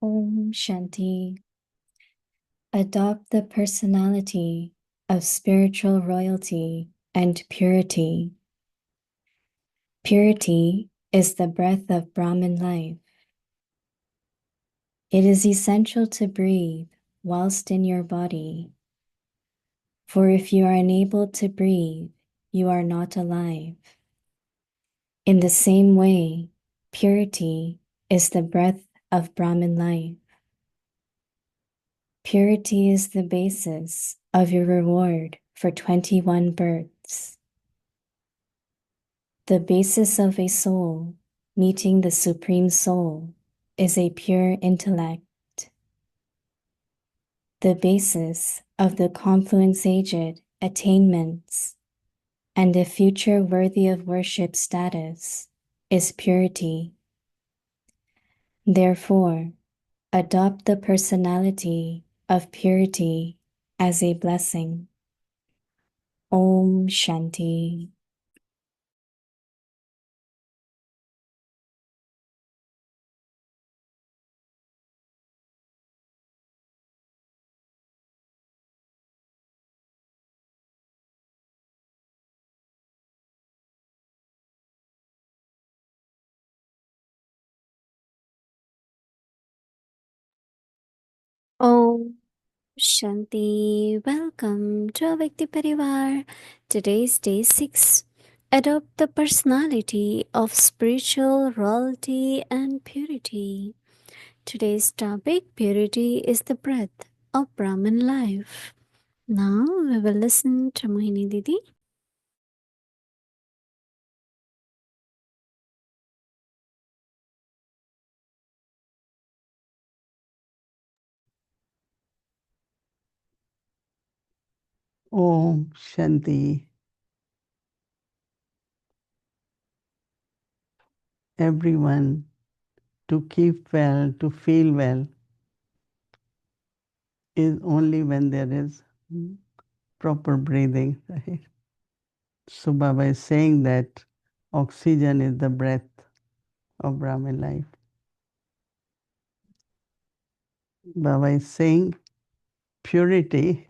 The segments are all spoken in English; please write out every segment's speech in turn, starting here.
Om Shanti. Adopt the personality of spiritual royalty and purity. Purity is the breath of Brahmin life. It is essential to breathe whilst in your body. For if you are unable to breathe, you are not alive. In the same way, purity is the breath of Brahmin life. Purity is the basis of your reward for 21 births. The basis of a soul meeting the Supreme Soul is a pure intellect. The basis of the confluence-aged attainments and a future worthy of worship status is purity. Therefore, adopt the personality of purity as a blessing. Om Shanti. Om Shanti. Welcome to Avakti Parivar. Today's day 6. Adopt the personality of spiritual royalty and purity. Today's topic, purity, is the breath of Brahmin life. Now we will listen to Mohini Didi. Om Shanti. Everyone, to keep well, to feel well, is only when there is proper breathing, right? So Baba is saying that oxygen is the breath of Brahmin life. Baba is saying purity.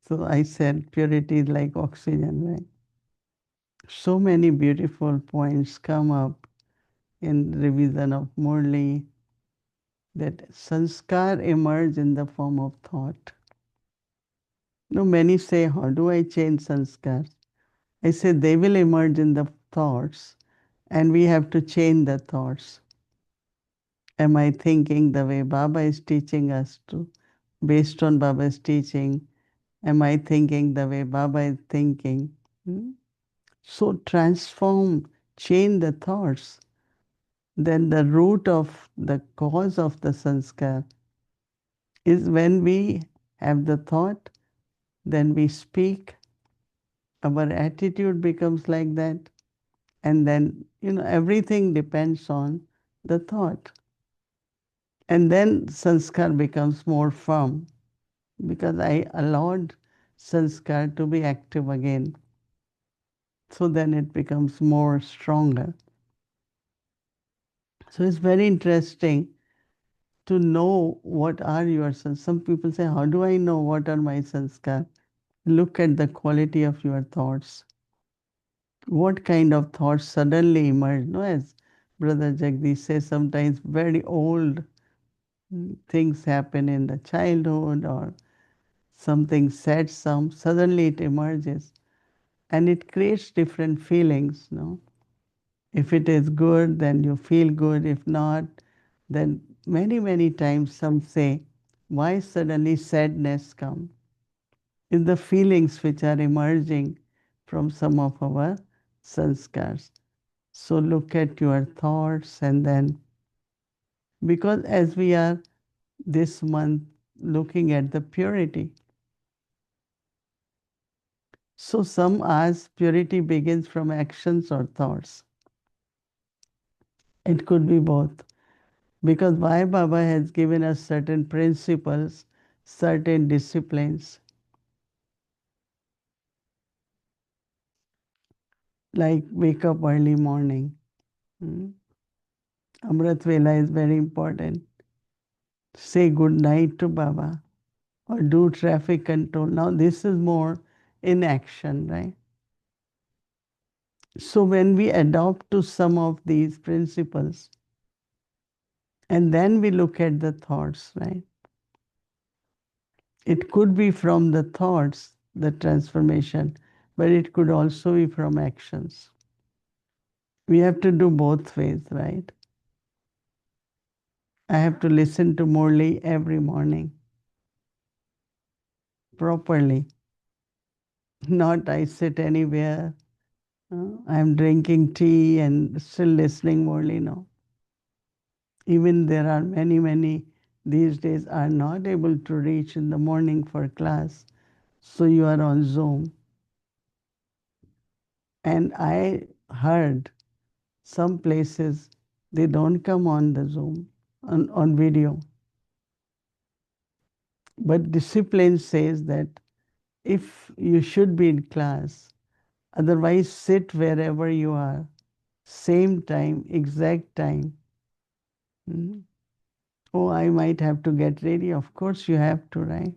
So I said purity is like oxygen, right? So many beautiful points come up in revision of Murli, that sanskar emerge in the form of thought. No, many say, how do I change sanskars? I say they will emerge in the thoughts and we have to change the thoughts. Am I thinking the way Baba is teaching us to? Based on Baba's teaching, am I thinking the way Baba is thinking? So transform, change the thoughts. Then the root of the cause of the sanskar is when we have the thought, then we speak, our attitude becomes like that. And then, everything depends on the thought. And then sanskar becomes more firm because I allowed sanskar to be active again. So then it becomes more stronger. So it's very interesting to know what are your sanskar. Some people say, how do I know what are my sanskar? Look at the quality of your thoughts. What kind of thoughts suddenly emerge? No, as Brother Jagdish says, sometimes very old things happen in the childhood or something said suddenly it emerges and it creates different feelings. No, if it is good, then you feel good. If not, then many times some say, why suddenly sadness come? Is the feelings which are emerging from some of our sanskars. So look at your thoughts, and then, because as we are this month looking at the purity, so some ask purity begins from actions or thoughts. It could be both. Because why Baba has given us certain principles, certain disciplines, like wake up early morning. Amrit Vela is very important. Say good night to Baba or do traffic control. Now, this is more in action, right? So, when we adopt to some of these principles and then we look at the thoughts, right? It could be from the thoughts, the transformation, but it could also be from actions. We have to do both ways, right? I have to listen to Murli every morning properly. Not I sit anywhere, I'm drinking tea and still listening Murli. No. Even there are many these days are not able to reach in the morning for class. So you are on Zoom. And I heard some places they don't come on the Zoom, on video. But discipline says that if you should be in class, otherwise sit wherever you are, same time, exact time. Mm. Oh, I might have to get ready. Of course, you have to, right?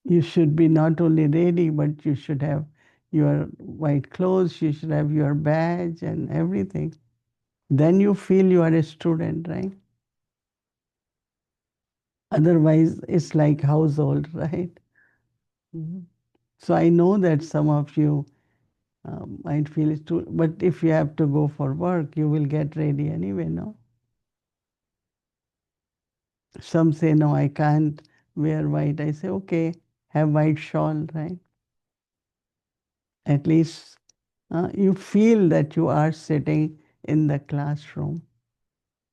You should be not only ready, but you should have your white clothes, you should have your badge and everything. Then you feel you are a student, right? Otherwise, it's like household, right? Mhm. So I know that some of you might feel it's too, but if you have to go for work, you will get ready anyway, no? Some say, no, I can't wear white. I say, okay, have white shawl, right? At least you feel that you are sitting in the classroom.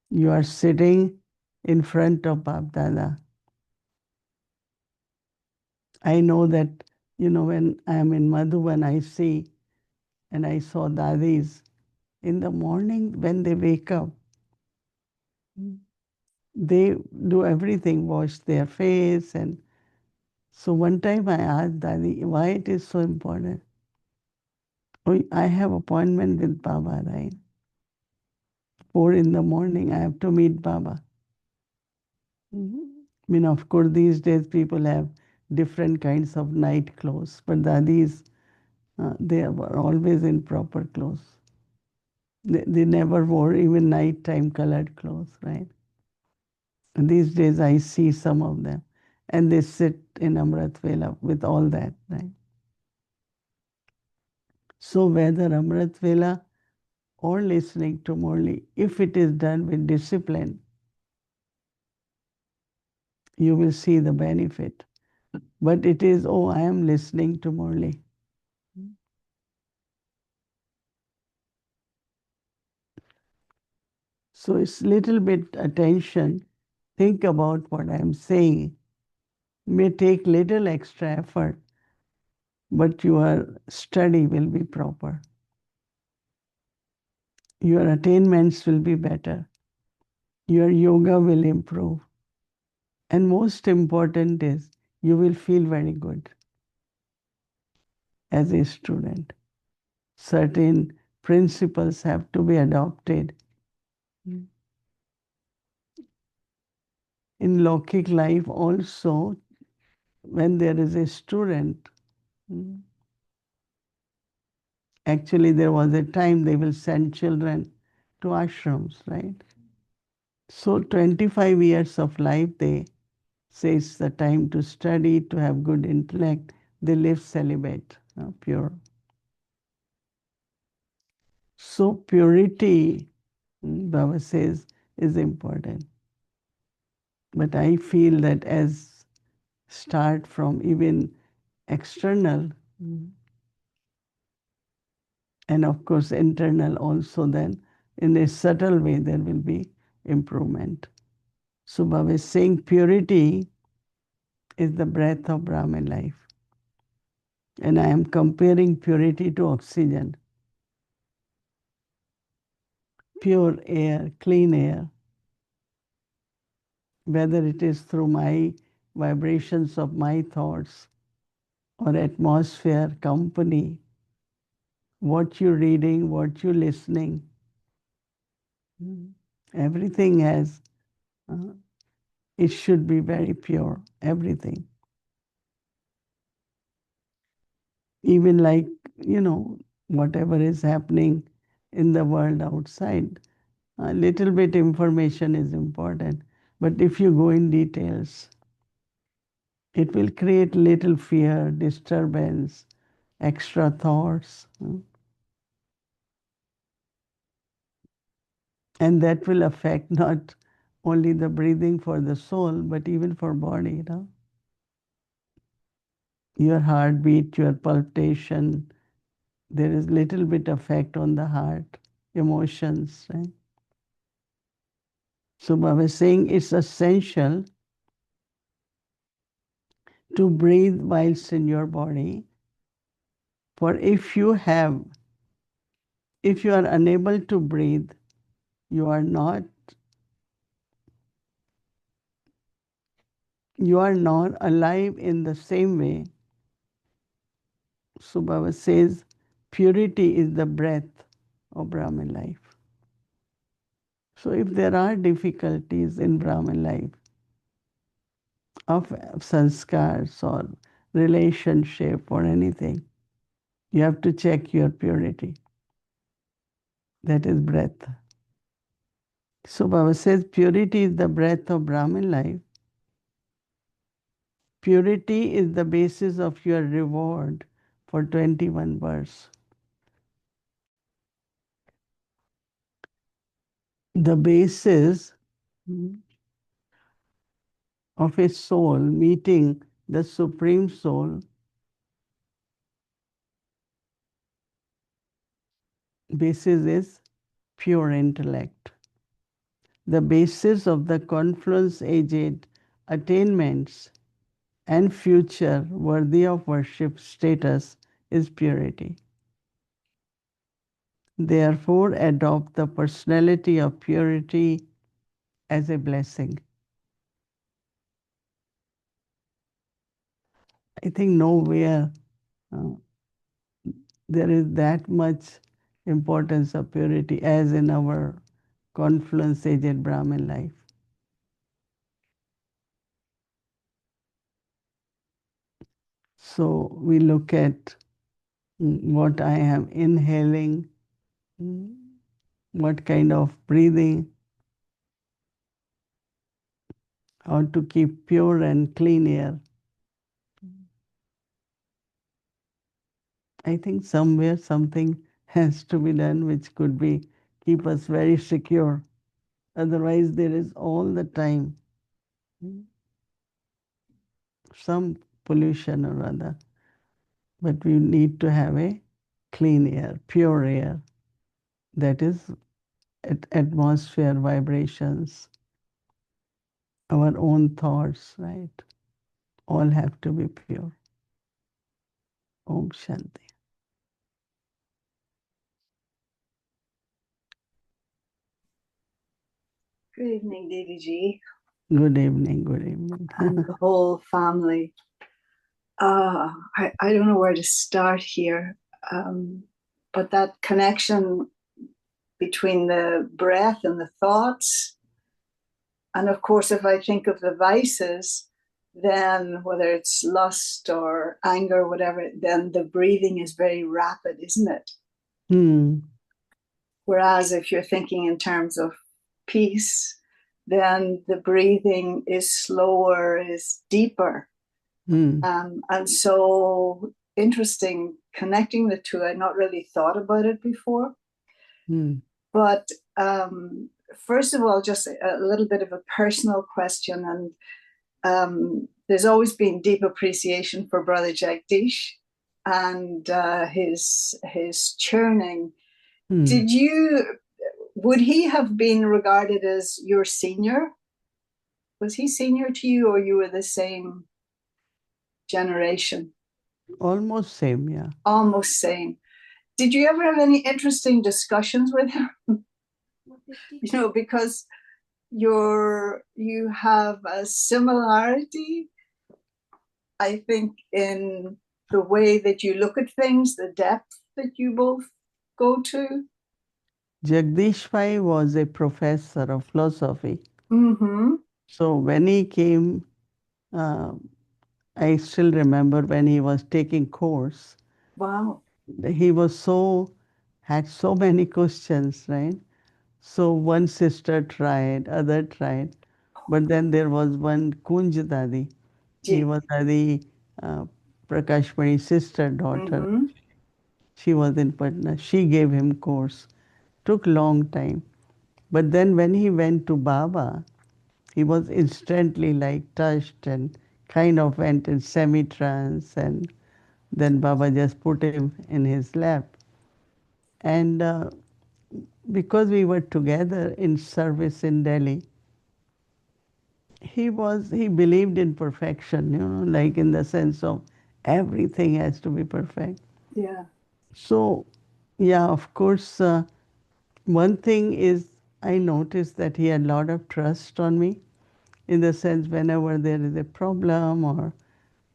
You are sitting in front of Bab Dada. I know that, when I am in Madhuban, I see and I saw dadis in the morning when they wake up, they do everything, wash their face. And so one time I asked Dadi, why it is so important? Oh, I have appointment with Baba, right? 4 in the morning, I have to meet Baba. I mean, of course, these days people have different kinds of night clothes, but Dadis, they were always in proper clothes. They never wore even nighttime colored clothes, right? And these days I see some of them, and they sit in Amrit Vela with all that, right? So whether Amrit Vela or listening to Murli, if it is done with discipline, you will see the benefit. But it is, oh, I am listening to Murli. So it's little bit attention. Think about what I'm saying. May take little extra effort, but your study will be proper. Your attainments will be better. Your yoga will improve. And most important is you will feel very good as a student. Certain principles have to be adopted. In Lokik life also, when there is a student, actually there was a time they will send children to ashrams, right? So 25 years of life, they say it's the time to study, to have good intellect. They live celibate, pure. So purity, Baba says, is important. But I feel that as start from even external, and of course internal also, then in a subtle way there will be improvement. So Baba is saying purity is the breath of Brahmin life. And I am comparing purity to oxygen. Pure air, clean air, whether it is through my vibrations of my thoughts or atmosphere, company, what you're reading, what you're listening, Everything has, it should be very pure, everything. Even like, whatever is happening in the world outside, a little bit information is important. But if you go in details, it will create little fear, disturbance, extra thoughts. And that will affect not only the breathing for the soul, but even for body. Your heartbeat, your palpitation, there is little bit effect on the heart, emotions, right? So Baba is saying it's essential to breathe whilst in your body. For if you are unable to breathe, you are not alive in the same way. So Baba says purity is the breath of Brahmin life. So if there are difficulties in Brahmin life of sanskars or relationship or anything, you have to check your purity. That is breath. So Baba says purity is the breath of Brahmin life. Purity is the basis of your reward for 21 births. The basis of a soul meeting the Supreme Soul, basis is pure intellect. The basis of the confluence aged attainments and future worthy of worship status is purity. Therefore, adopt the personality of purity as a blessing. I think nowhere uh, there is that much importance of purity as in our confluence aged Brahmin life. So we look at what I am inhaling, what kind of breathing, how to keep pure and clean air. I think somewhere something has to be done which could be keep us very secure. Otherwise, there is all the time some pollution or other. But we need to have a clean air, pure air. That is atmosphere vibrations, our own thoughts, right? All have to be pure. Om Shanti. Good evening, Didi ji. Good evening, good evening. And the whole family. I don't know where to start here, but that connection between the breath and the thoughts, and of course, if I think of the vices, then whether it's lust or anger, whatever, then the breathing is very rapid, isn't it? Whereas if you're thinking in terms of peace, then the breathing is slower, is deeper. And so interesting connecting the two. I'd not really thought about it before. But first of all, just a little bit of a personal question. And there's always been deep appreciation for Brother Jagdish and his churning. Would he have been regarded as your senior? Was he senior to you, or you were the same generation? Almost same, yeah. Almost same. Did you ever have any interesting discussions with him? Because you have a similarity, I think, in the way that you look at things, the depth that you both go to. Jagdish Pai was a professor of philosophy. Mm-hmm. So when he came, uh, I still remember when he was taking course, Wow. he was had so many questions, right? So one sister tried, other tried, but then there was one Kunj Dadi. He Gee. was Dadi uh, Prakash Mani's sister, daughter. Mm-hmm. She was in Patna. She gave him course. Took long time. But then when he went to Baba, he was instantly like touched and kind of went in semi-trance, and then Baba just put him in his lap. And because we were together in service in Delhi, he believed in perfection, like in the sense of everything has to be perfect. Yeah. So, yeah, of course, one thing is I noticed that he had a lot of trust on me in the sense whenever there is a problem or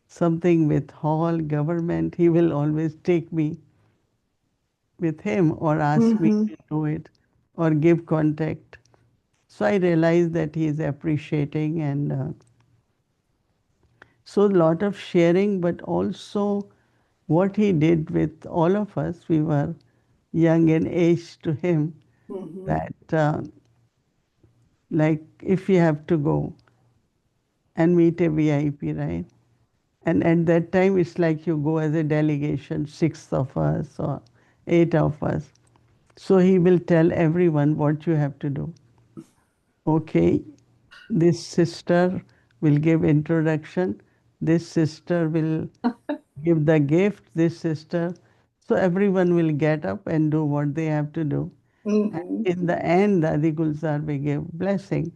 something with hall government, he will always take me with him or ask me Mm-hmm. to do it or give contact. So I realized that he is appreciating, and so a lot of sharing, but also what he did with all of us. We were young in age to him, Mm-hmm. that like if you have to go and meet a VIP, right? And at that time, it's like you go as a delegation, six of us or eight of us. So he will tell everyone what you have to do. Okay, this sister will give introduction. This sister will give the gift. This sister. So everyone will get up and do what they have to do. And Mm-hmm. in the end, Dadi Gulzar will give blessing.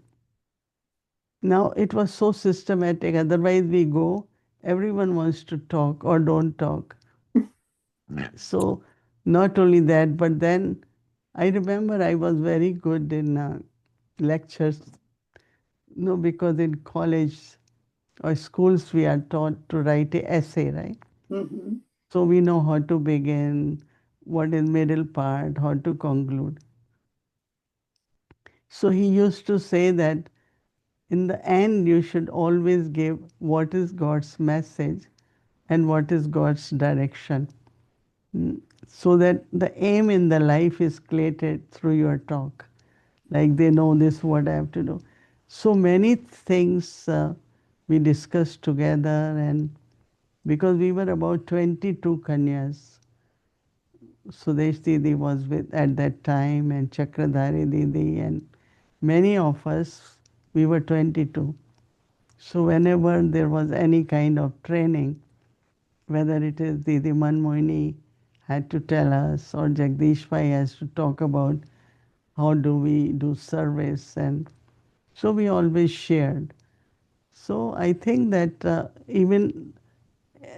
Now it was so systematic. Otherwise, we go. Everyone wants to talk or don't talk. So not only that, but then I remember I was very good in lectures. No, because in college or schools we are taught to write a essay, right? Mm-hmm. So we know how to begin, what is middle part, how to conclude. So he used to say that in the end you should always give what is God's message and what is God's direction. So that the aim in the life is created through your talk. Like they know this, what I have to do. So many things we discussed together, and because we were about 22 Kanyas, Sudesh Didi was with at that time, and Chakradhari Didi, and many of us, we were 22. So whenever there was any kind of training, whether it is Didi Manmohini had to tell us or Jagdish Pai has to talk about how do we do service, and so we always shared. So I think that even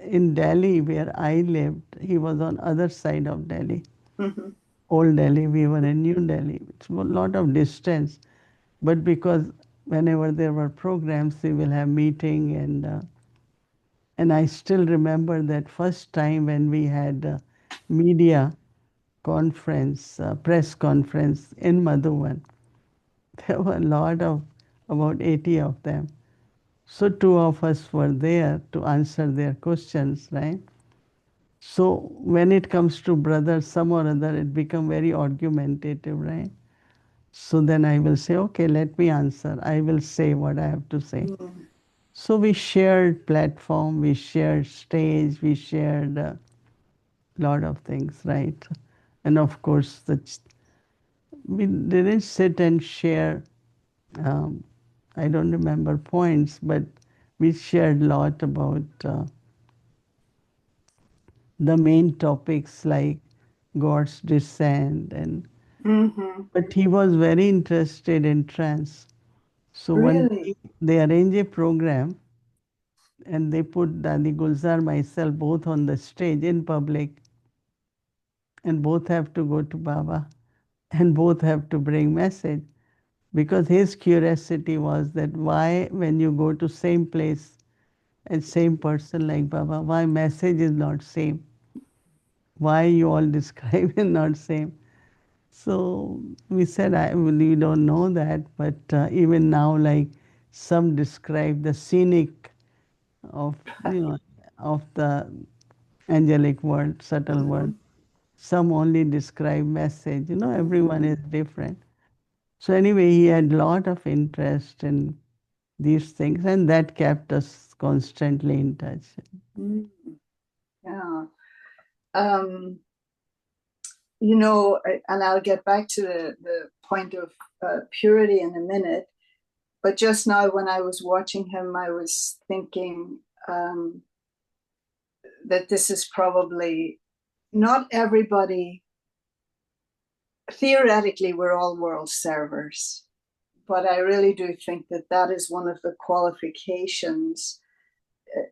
in Delhi where I lived, he was on other side of Delhi. Mm-hmm. Old Delhi, we were in New Delhi. It's a lot of distance, but because whenever there were programs, we will have meeting, and I still remember that first time when we had a media conference, press conference in Madhuban. There were a lot of, about 80 of them. So two of us were there to answer their questions, right? So when it comes to brothers, some or other, it become very argumentative, right? So then I will say, okay, let me answer. I will say what I have to say. Mm-hmm. So we shared platform, we shared stage, we shared a lot of things, right? And of course, we didn't sit and share. Um, I don't remember points, but we shared a lot about the main topics like God's descent, and Mm-hmm. but he was very interested in trance. So one Really? day they arranged a program and they put Dadi Gulzar myself both on the stage in public, and both have to go to Baba and both have to bring message, because his curiosity was that why when you go to same place and same person like Baba, why message is not same? Why you all describe is not same? So we said, we don't know that, but even now, like some describe the scenic of, of the angelic world, subtle world. Mhm. Some only describe message. Everyone Mhm. is different. So anyway, he had lot of interest in these things, and that kept us constantly in touch. Mm. Yeah. Um, and I'll get back to the point of purity in a minute. But just now, when I was watching him, I was thinking that this is probably not everybody. Theoretically, we're all world servers, but I really do think that that is one of the qualifications,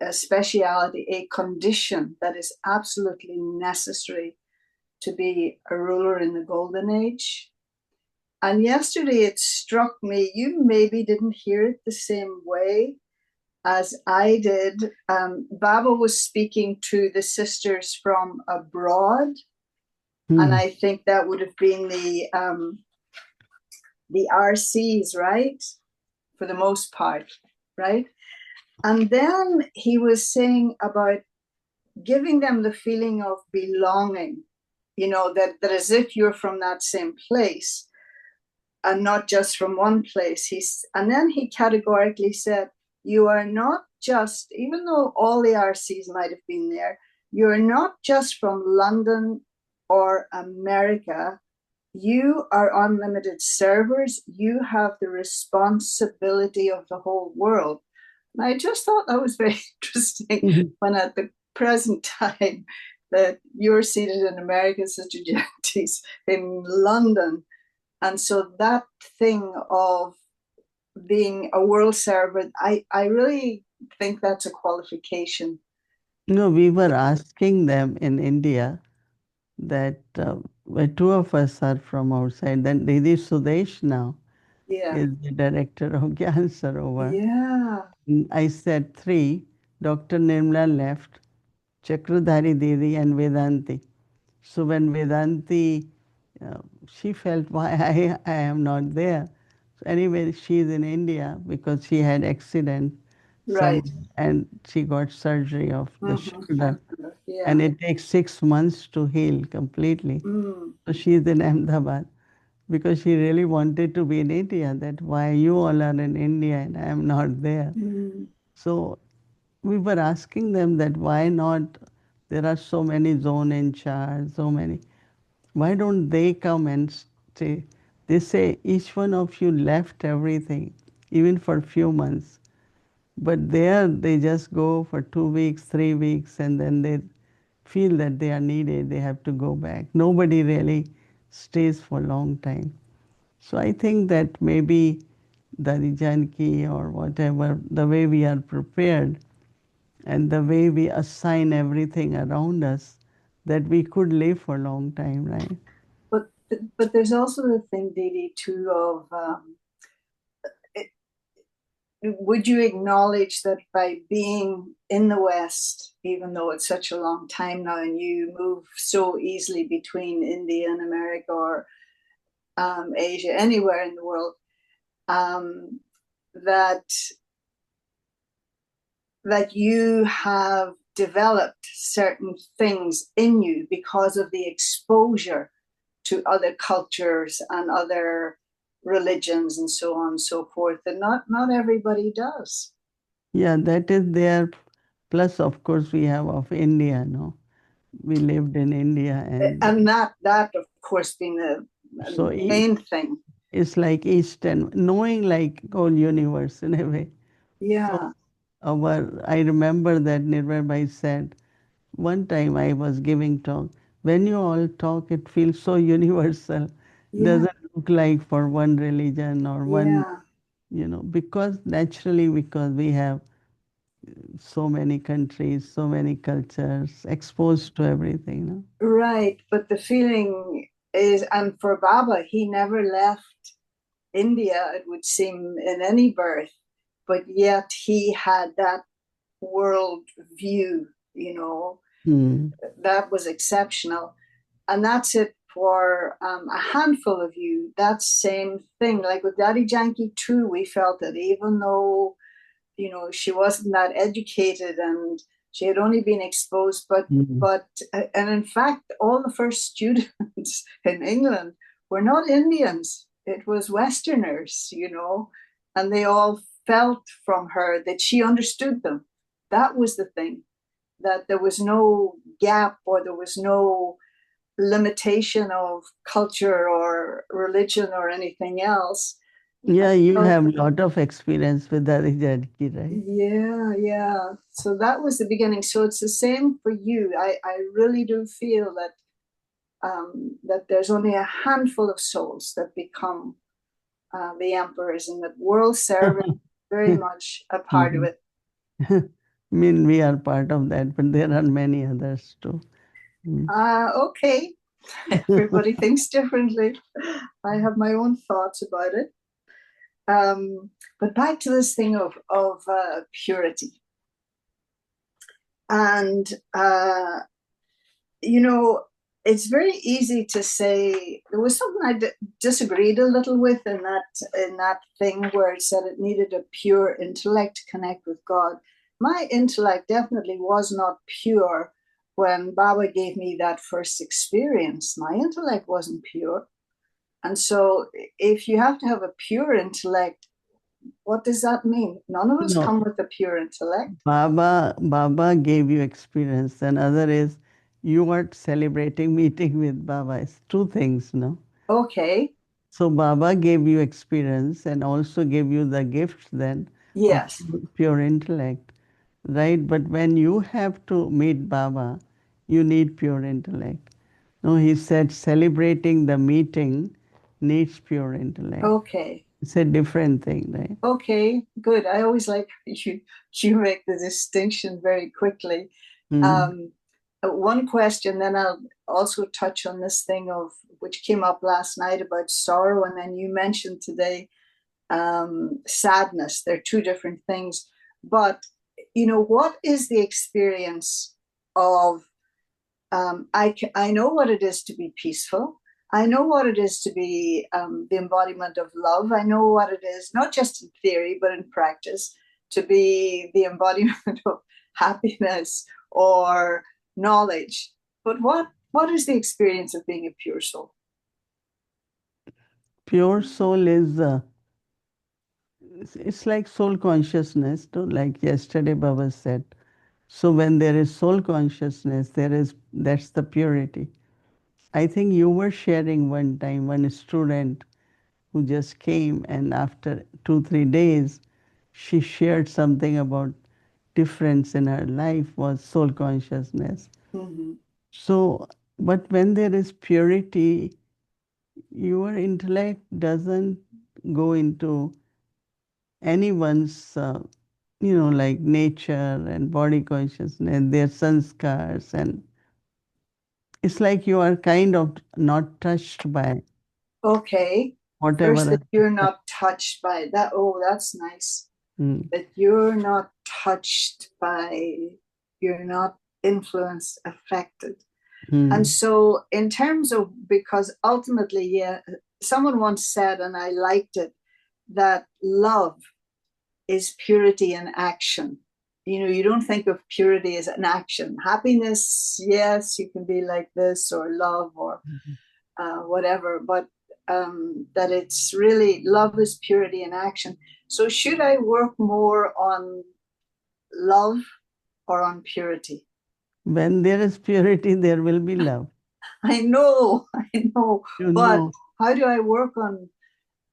a speciality, a condition that is absolutely necessary to be a ruler in the golden age. And yesterday it struck me, you maybe didn't hear it the same way as I did. Baba was speaking to the sisters from abroad, and Hmm. I think that would have been the RCs, right? For the most part, right? And then he was saying about giving them the feeling of belonging, that as if you're from that same place and not just from one place. And then he categorically said, you are not just, even though all the RCs might have been there, you're not just from London or America. You are unlimited servers. You have the responsibility of the whole world. And I just thought that was very interesting when at the present time that you're seated in America, Sister Gentis, in London. And so that thing of being a world server, I really think that's a qualification. No, we were asking them in India that where two of us are from outside. Then Didi Sudesh now Yeah. is the director of Gyan Sarovar. Yeah. I said three. Dr. Nirmala left, Chakradhari Didi and Vedanti. So when Vedanti, uh, she felt why I am not there. So anyway, she is in India because she had accident some Right. and she got surgery of the shoulder, Yeah. and it takes 6 months to heal completely. Mm. So she is in Ahmedabad because she really wanted to be in India. That why you all are in India and I am not there. Mm. So we were asking them that why not? There are so many zone in charge, so many. Why don't they come and say? They say each one of you left everything, even for a few months. But there they just go for 2 weeks, 3 weeks, and then they feel that they are needed. They have to go back. Nobody really stays for a long time. So I think that maybe the Janki or whatever, the way we are prepared and the way we assign everything around us, that we could live for a long time, right? But there's also the thing, Didi, too, of it, would you acknowledge that by being in the West, even though it's such a long time now, and you move so easily between India and America or Asia, anywhere in the world, um, that that you have developed certain things in you because of the exposure to other cultures and other religions and so on and so forth, and not everybody does. Yeah, that is there. Plus, of course, we have of India, no? We lived in India, and And that of course being the so main thing. it's like East and knowing like whole universe in a way. So Yeah. I remember that Nirvana Bhai said, one time I was giving talk, when you all talk, it feels so universal. Yeah. Doesn't look like for one religion or one, Yeah. because naturally, because we have so many countries, so many cultures, exposed to everything. No? Right, but the feeling is, and for Baba, he never left India, it would seem, in any birth, but yet he had that world view, Hmm. that was exceptional. And that's it for a handful of you, that same thing. Like with Daddy Yankee too, we felt that even though, she wasn't that educated and she had only been exposed, and in fact, all the first students in England were not Indians. It was Westerners, and they all felt from her that she understood them. That was the thing, that there was no gap or there was no limitation of culture or religion or anything else. Yeah, you have a lot of experience with Harijadki, right? Yeah. So that was the beginning. So it's the same for you. I really do feel that there's only a handful of souls that become the emperors, and that world service is very much a part of Mhm. it. I mean, we are part of that, but there are many others too. Mm. Okay. Everybody thinks differently. I have my own thoughts about it. But back to this thing of purity. And, it's very easy to say there was something I disagreed a little with in that thing where it said it needed a pure intellect to connect with God. My intellect definitely was not pure when Baba gave me that first experience. My intellect wasn't pure. And so if you have to have a pure intellect, what does that mean? None of us No, come with a pure intellect. Baba gave you experience, and other is you are celebrating meeting with Baba. It's two things, no? Okay. So Baba gave you experience and also gave you the gifts then of Yes. pure intellect, right? But when you have to meet Baba, you need pure intellect. No, he said celebrating the meeting needs pure intellect. Okay. It's a different thing, right? Okay. Good. I always like you make the distinction very quickly. Mm. One question, then I'll also touch on this thing of which came up last night about sorrow, and then you mentioned today sadness. They're two different things. But what is the experience of I know what it is to be peaceful. I know what it is to be the embodiment of love. I know what it is, not just in theory, but in practice, to be the embodiment of happiness or knowledge. But what is the experience of being a pure soul? Pure soul is it's like soul consciousness, too, like yesterday Baba said. So when there is soul consciousness, that's the purity. I think you were sharing one time one student who just came, and after 2 3 days she shared something about difference in her life was soul consciousness. Mm-hmm. So but when there is purity, your intellect doesn't go into anyone's like nature and body consciousness, their sanskars, and it's like you are kind of not touched by Okay. First, whatever. that you're not touched by that. Oh, that's nice. Mm. That you're not touched by, you're not influenced, affected. And Mm. so, in terms of, because ultimately, yeah, someone once said, and I liked it, that love is purity in action. You don't think of purity as an action. Happiness, yes, you can be like this, or love, or whatever, but that it's really love is purity in action. So, should I work more on love or on purity? When there is purity, there will be love. I know, I know, You but know. how do I work on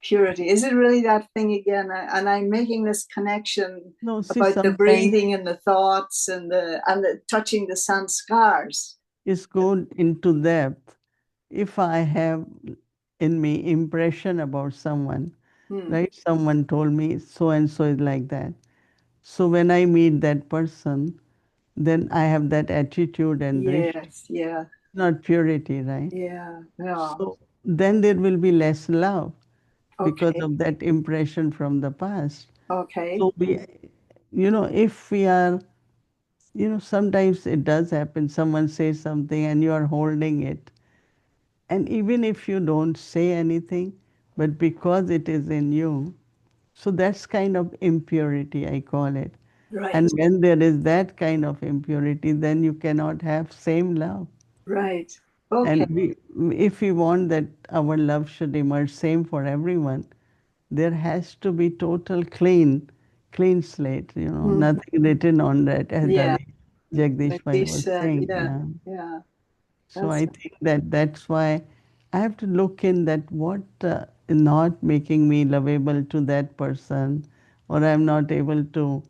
purity? Is it really that thing again? And I'm making this connection No, see, about the sometimes breathing and the thoughts and the touching the sanskars. it's go into depth. If I have in me impression about someone, Hmm. right? Someone told me so and so is like that. So when I meet that person, then I have that attitude and drishti, Yes, yeah, not purity, right? yeah, yeah. So then there will be less love because Okay, of that impression from the past. okay. So if we are, sometimes it does happen, someone says something and you are holding it And even if you don't say anything, but because it is in you, so that's kind of impurity, I call it. And Right. when there is that kind of impurity, then you cannot have same love. Right. Okay. And if we want that our love should emerge same for everyone, there has to be total clean slate, Mm. nothing written on that, as Yeah. Jagdish Like Bhai they was said, saying. yeah. Yeah. Yeah. So That's I think that that's why I have to look in that what is not making me lovable to that person, or I'm not able to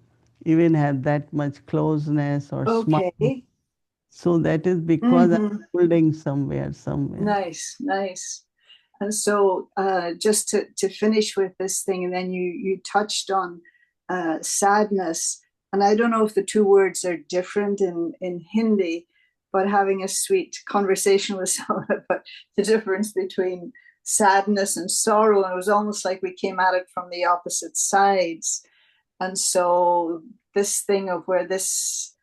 even have that much closeness or smile. okay. So that is because I'm Mm-hmm. holding somewhere. Nice, nice. And so, just to finish with this thing, and then you touched on sadness, and I don't know if the two words are different in Hindi, but having a sweet conversation with someone about the difference between sadness and sorrow, and it was almost like we came at it from the opposite sides. And so, this thing of where this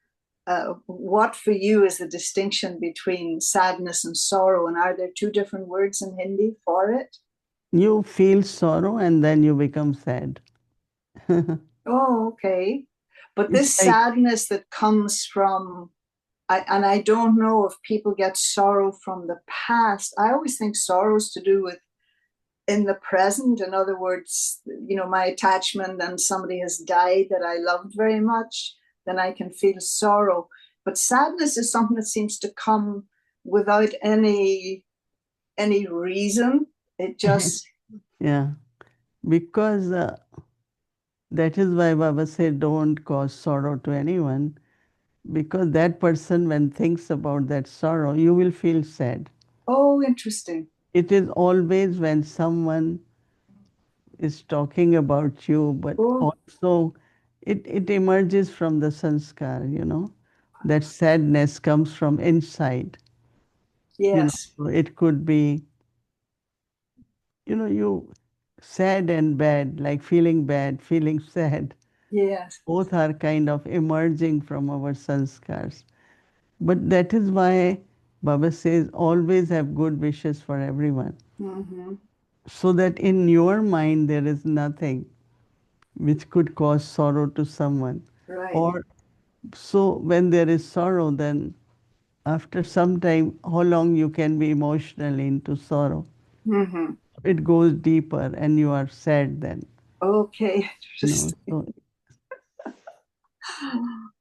what for you is the distinction between sadness and sorrow? And are there two different words in Hindi for it? You feel sorrow and then you become sad. Oh, okay. But It's this like, sadness that comes from, and I don't know if people get sorrow from the past. I always think sorrow is to do with in the present. In other words, my attachment and somebody has died that I loved very much, then I can feel sorrow. But sadness is something that seems to come without any reason. It just yeah, because that is why Baba said don't cause sorrow to anyone, because that person, when thinks about that sorrow, you will feel sad. oh, interesting. It is always when someone is talking about you, but Oh, also it emerges from the sanskar. That sadness comes from inside. yes, So it could be, you sad and bad, like feeling bad, feeling sad. yes. Both are kind of emerging from our sanskars. But that is why Baba says always have good wishes for everyone. Mm-hmm. So that in your mind there is nothing which could cause sorrow to someone. Right. Or so when there is sorrow, then after some time, how long you can be emotionally into sorrow? Mm-hmm. It goes deeper and you are sad then. Okay. Interesting. So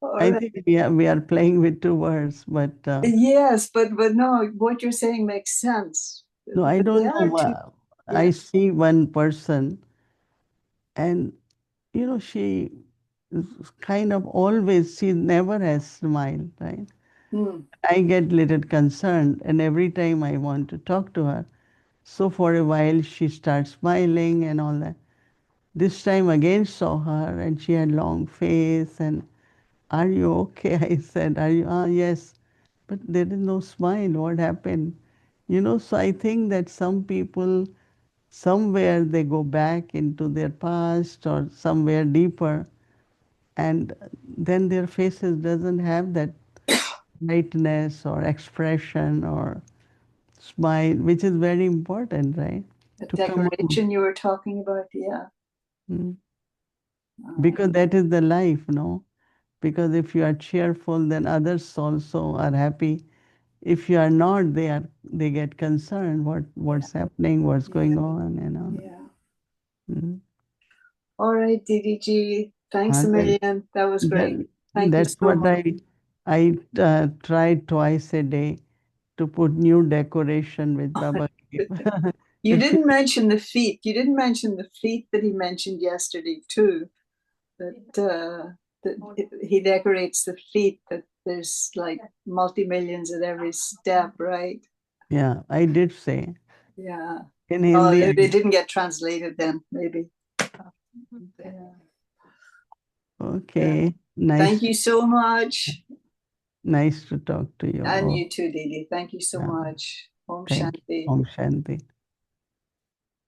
All I right. think we are playing with two words, but Yes, but no, what you're saying makes sense. no, I But they don't know. are two. I Yeah. see one person, and she is kind of always, she never has smile, right? Mm. I get little concerned, and every time I want to talk to her, so for a while she starts smiling and all that. This time again saw her, and she had long face, and are you okay? I said, are you? Ah, yes. But there is no smile. What happened? So I think that some people, somewhere they go back into their past or somewhere deeper, and then their faces doesn't have that lightness or expression or smile, which is very important, right? The To come out. decoration you were talking about. Yeah. Mm. Uh, Because that is the life, no? Because if you are cheerful, then others also are happy. If you are not, they get concerned. yeah. What's happening? What's Yeah. going on? And all that. Yeah. Mm. All right, DDG. Thanks a And million. That was great. that, Thank you that's so what much. I tried twice a day to put new decoration with Baba Keep. You It didn't feels, mention the feet. You didn't mention the feet that he mentioned yesterday too. That he decorates the feet. That there's like multi-millions at every step, right? yeah, I did say Yeah. in Oh, Hindi. it didn't get translated then, maybe. Yeah. Yeah. Okay, Thank you so much. nice to talk to you And all. you too, Didi. Thank you so Yeah, much. Om thank you. Shanti. Om Shanti.